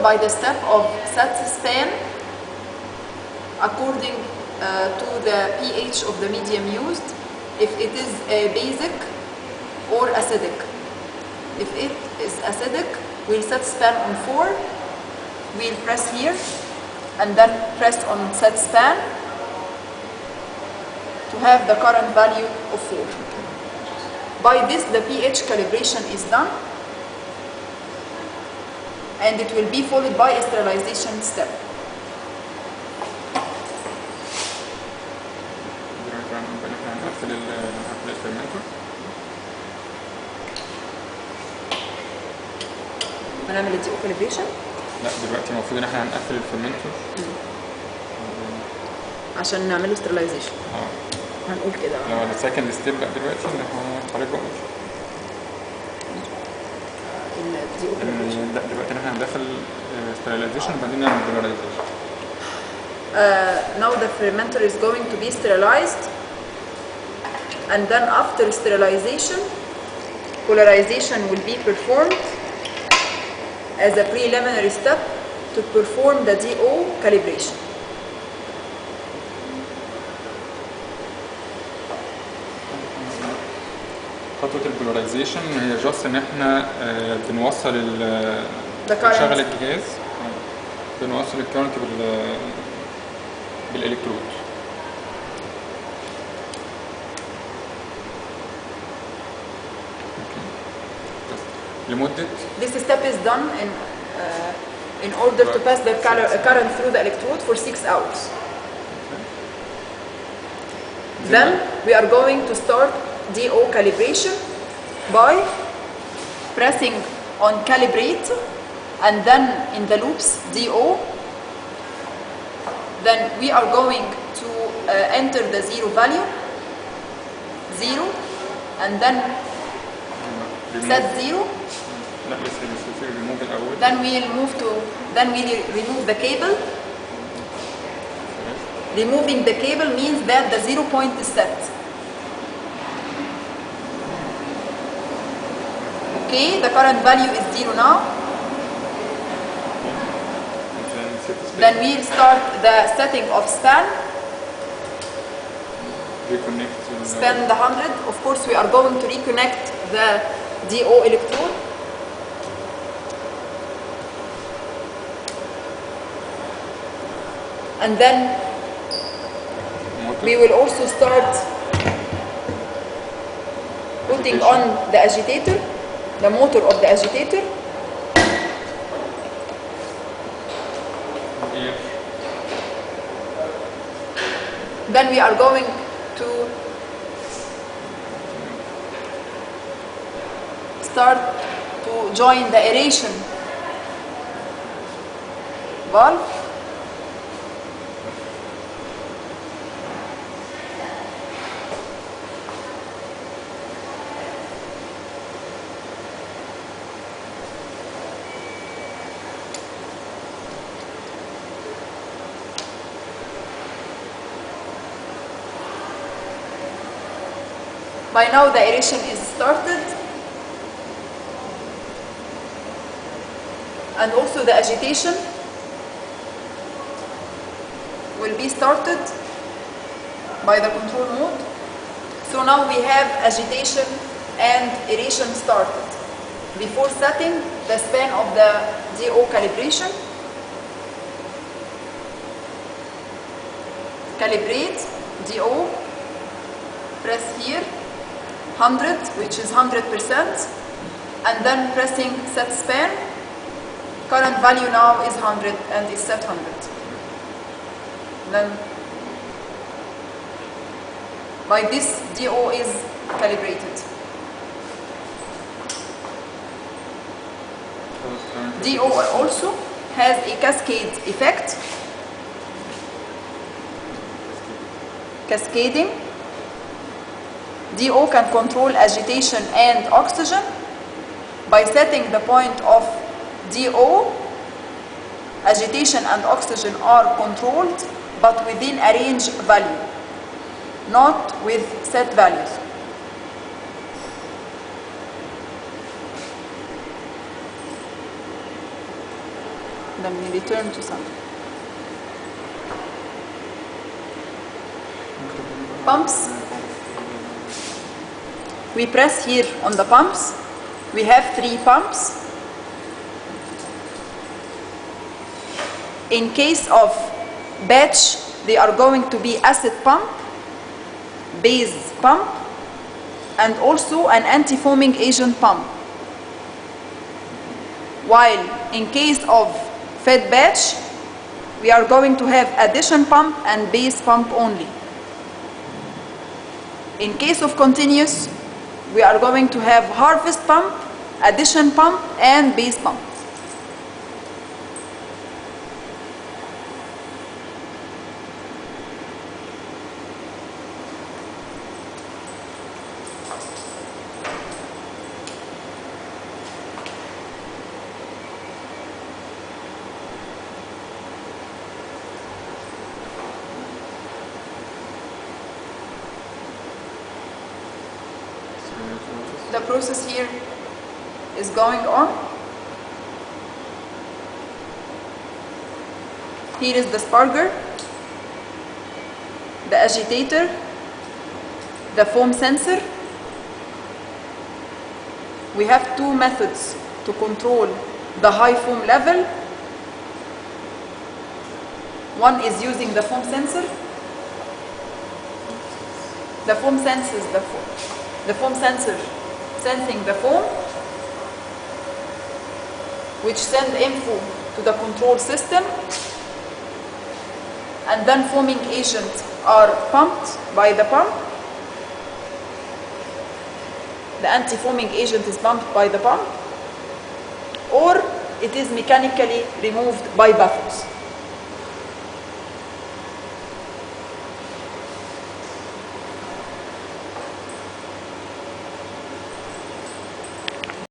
by the step of set span according to the pH of the medium used, if it is basic or acidic. If it is acidic, we'll set span on 4, we'll press here and then press on set span to have the current value of 4. By this, the pH calibration is done, and it will be followed by a sterilization step. هنعمل الدي او كاليبريشن؟ لا دلوقتي المفروض ان احنا هنقفل الفرمنتور عشان نعمله ستيرلايزيشن. هنقول كده لو السكند ستيب بقى دلوقتي اللي هو طريق بقى الدي او كاليبريشن. لا دلوقتي احنا هندخل ستيرلايزيشن وبعدين نعمل بولاريزيشن. Now the fermenter is going to be sterilized, and then after sterilization, polarization will be performed as a preliminary step to perform the DO calibration. خطوة البولاريزيشن هي جاست ان احنا بنوصل بنشغل الجهاز، بنوصل الكارنت بالالكترود. لمدة This step is done in order to pass the current through the electrode for 6 hours. Then we are going to start DO calibration by pressing on calibrate and then in the loops DO. Then we are going to enter the 0 value, 0, and then set 0. Then we'll remove the cable. Removing the cable means that the 0 point is set. Okay, the current value is 0 now. Then we'll start the setting of span. Span the 100. Of course, we are going to reconnect the DO electrode. And then we will also start putting on the agitator, the motor of the agitator. Then we are going to start to join the aeration valve. By now the aeration is started, and also the agitation will be started by the control mode. So now we have agitation and aeration started. Before setting the span of the DO calibration, calibrate DO, press here 100, which is 100%, and then pressing set span. Current value now is 100 and is set 100. Then by this DO is calibrated. DO also has a cascade effect. Cascading. DO can control agitation and oxygen. By setting the point of DO, agitation and oxygen are controlled, but within a range value, not with set values. Let me return to something. Pumps. We press here on the pumps. We have 3 pumps. In case of batch, they are going to be acid pump, base pump, and also an anti-foaming agent pump. While in case of fed batch, we are going to have addition pump and base pump only. In case of continuous, we are going to have harvest pump, addition pump, and base pump. The process here is going on. Here is the sparger, the agitator, the foam sensor. We have 2 methods to control the high foam level. One is using the foam sensor. The foam senses the foam sensor sensing the foam, which send info to the control system, and then foaming agents are pumped by the pump. The anti-foaming agent is pumped by the pump, or it is mechanically removed by baffles.